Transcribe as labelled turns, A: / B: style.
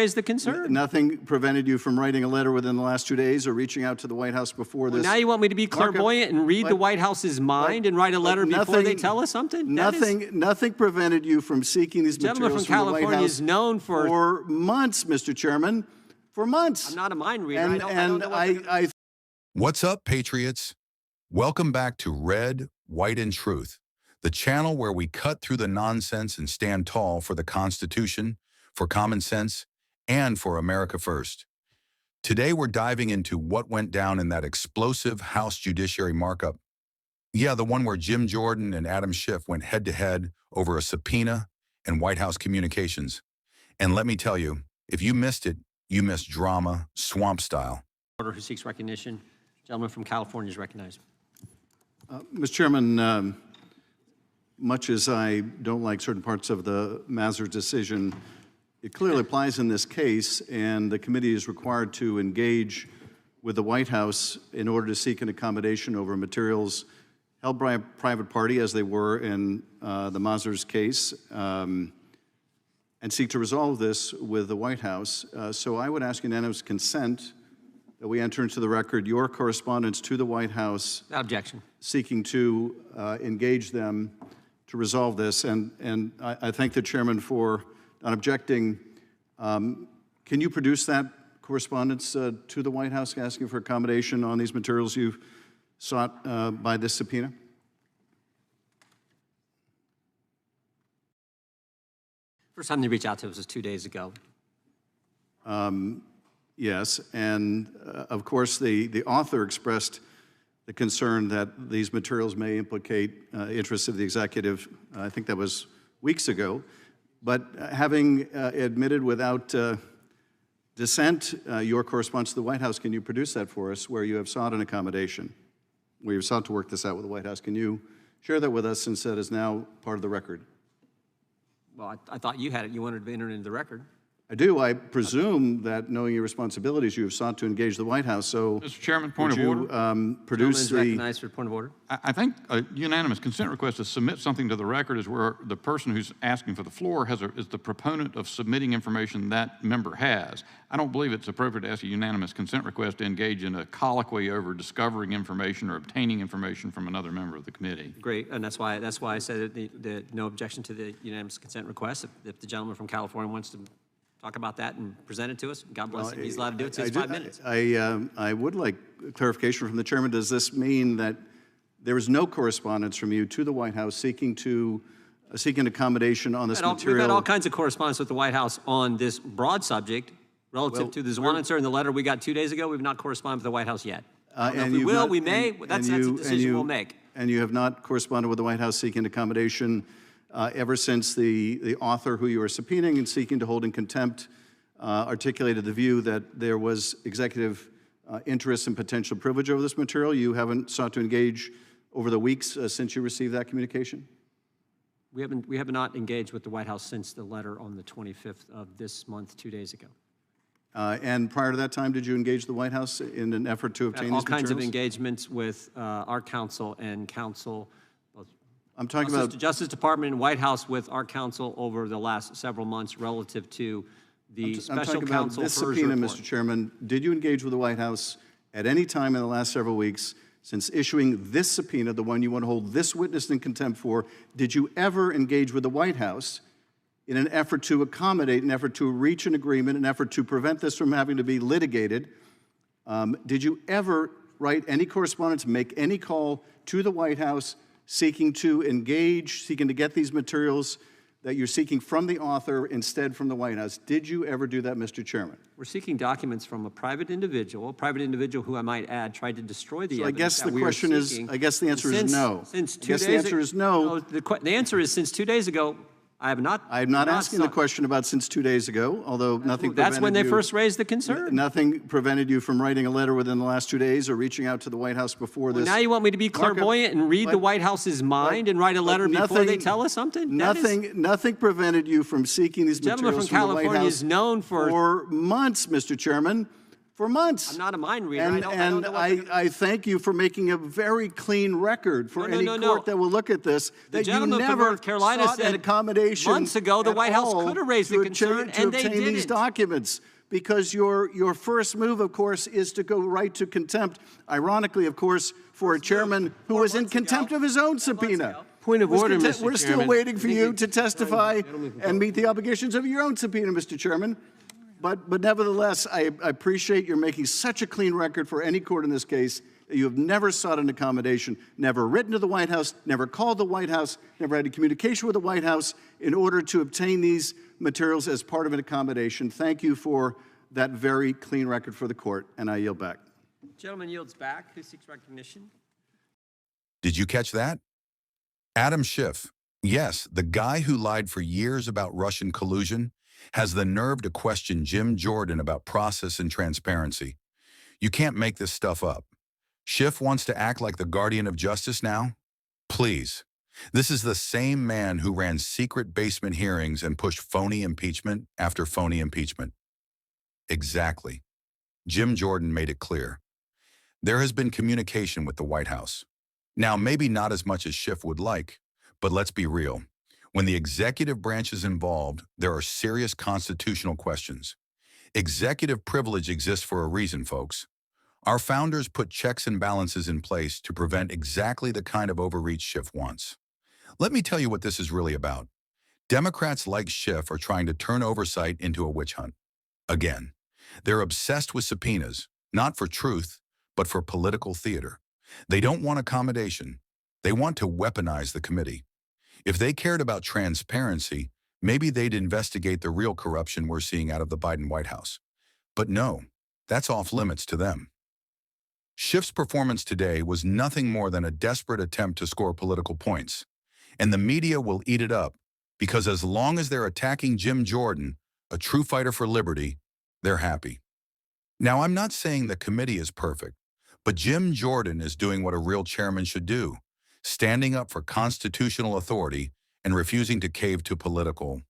A: raise the concern.
B: Nothing prevented you from writing a letter within the last 2 days or reaching out to the White House before this.
A: Now you want me to be clairvoyant and read the White House's mind and write a letter before they tell us something?
B: Nothing prevented you from seeking these materials from the White House
A: is known for
B: months, Mr. Chairman, for months.
A: I'm not a mind reader. I don't know
C: What's up, Patriots? Welcome back to Red, White, and Truth, the channel where we cut through the nonsense and stand tall for the Constitution, for common sense, and for America first. Today, we're diving into what went down in that explosive House Judiciary markup. Yeah, the one where Jim Jordan and Adam Schiff went head-to-head over a subpoena and White House communications. And let me tell you, if you missed it, you missed drama, swamp style.
A: Order who seeks recognition. Gentleman from California is recognized.
B: Mr. Chairman, much as I don't like certain parts of the Mazur decision, it clearly applies in this case, and the committee is required to engage with the White House in order to seek an accommodation over materials held by a private party, as they were in the Mazur's case, and seek to resolve this with the White House. So I would ask unanimous consent that we enter into the record your correspondence to the White House.
A: Objection.
B: Seeking to engage them to resolve this. And I thank the chairman for not objecting. Can you produce that correspondence to the White House asking for accommodation on these materials you've sought by this subpoena?
A: First time they reached out to us was 2 days ago.
B: Yes, and of course the author expressed the concern that these materials may implicate interests of the executive. I think that was weeks ago. But having admitted without dissent your correspondence to the White House, can you produce that for us where you have sought an accommodation, where you've sought to work this out with the White House? Can you share that with us since that is now part of the record?
A: Well, I thought you had it. You wanted to enter it into the record.
B: I do. I presume that, knowing your responsibilities, you have sought to engage the White House. So,
D: Mr. Chairman, point of order.
B: Produce the
A: recognized for point of order.
D: I think a unanimous consent request to submit something to the record is where the person who's asking for the floor is the proponent of submitting information that member has. I don't believe it's appropriate to ask a unanimous consent request to engage in a colloquy over discovering information or obtaining information from another member of the committee.
A: Great, and that's why I said that no objection to the unanimous consent request. If the gentleman from California wants to talk about that and present it to us, God bless him. He's allowed to do it to his 5 minutes.
B: I would like clarification from the chairman. Does this mean that there is no correspondence from you to the White House seeking accommodation on this material?
A: We've had all kinds of correspondence with the White House on this broad subject relative to the Zwanitzer and the letter we got 2 days ago. We've not corresponded with the White House yet.
B: And
A: we will, we may. That's a decision we'll make.
B: And you have not corresponded with the White House seeking accommodation ever since the author who you are subpoenaing and seeking to hold in contempt articulated the view that there was executive interest and potential privilege over this material. You haven't sought to engage over the weeks since you received that communication?
A: We have not engaged with the White House since the letter on the 25th of this month, 2 days ago.
B: And prior to that time, did you engage the White House in an effort to obtain these materials?
A: All kinds of engagements with our counsel and counsel.
B: I'm talking about
A: the Justice Department and White House with our counsel over the last several months relative to the special counsel
B: this subpoena, Mr. Chairman. Did you engage with the White House at any time in the last several weeks since issuing this subpoena, the one you want to hold this witness in contempt for? Did you ever engage with the White House in an effort to accommodate, an effort to reach an agreement, an effort to prevent this from having to be litigated? Did you ever write any correspondence, make any call to the White House seeking to engage, seeking to get these materials that you're seeking from the author instead from the White House? Did you ever do that, Mr. Chairman?
A: We're seeking documents from a private individual who, I might add, tried to destroy the evidence.
B: I guess the question is, I guess the answer is no.
A: Since 2 days ago.
B: The answer is no.
A: The answer is since 2 days ago, I'm not
B: asking the question about since 2 days ago, although nothing prevented you.
A: That's when they first raised the concern.
B: Nothing prevented you from writing a letter within the last 2 days or reaching out to the White House before this.
A: Now you want me to be clairvoyant and read the White House's mind and write a letter before they tell us something?
B: Nothing prevented you from seeking these materials from the White House
A: is known for
B: months, Mr. Chairman. for months.
A: I'm not a mind reader.
B: And,
A: I don't know what
B: I thank you for making a very clean record for any court that will look at this, that you
A: gentleman from
B: never
A: North Carolina
B: sought an
A: said
B: accommodation
A: months ago the
B: at
A: White House
B: all
A: could have raised the
B: to
A: concern,
B: to
A: and they
B: obtain these
A: didn't.
B: documents. Because your first move, of course, is to go right to contempt. Ironically, of course, for a chairman who was in contempt of his own subpoena.
E: Point of order, Mr.
B: We're still
E: Chairman.
B: waiting for you to testify and meet the obligations of your own subpoena, Mr. Chairman. But nevertheless, I appreciate you're making such a clean record for any court in this case that you have never sought an accommodation, never written to the White House, never called the White House, never had a communication with the White House in order to obtain these materials as part of an accommodation. Thank you for that very clean record for the court, and I yield back.
A: Gentleman yields back. Who seeks recognition?
C: Did you catch that? Adam Schiff, yes, the guy who lied for years about Russian collusion, has the nerve to question Jim Jordan about process and transparency. You can't make this stuff up. Schiff wants to act like the guardian of justice now? Please. This is the same man who ran secret basement hearings and pushed phony impeachment after phony impeachment. Exactly. Jim Jordan made it clear. There has been communication with the White House. Now, maybe not as much as Schiff would like, but let's be real. When the executive branch is involved, there are serious constitutional questions. Executive privilege exists for a reason, folks. Our founders put checks and balances in place to prevent exactly the kind of overreach Schiff wants. Let me tell you what this is really about. Democrats like Schiff are trying to turn oversight into a witch hunt. Again, they're obsessed with subpoenas, not for truth, but for political theater. They don't want accommodation. They want to weaponize the committee. If they cared about transparency, maybe they'd investigate the real corruption we're seeing out of the Biden White House. But no, that's off limits to them. Schiff's performance today was nothing more than a desperate attempt to score political points. And the media will eat it up, because as long as they're attacking Jim Jordan, a true fighter for liberty, they're happy. Now, I'm not saying the committee is perfect, but Jim Jordan is doing what a real chairman should do, standing up for constitutional authority and refusing to cave to political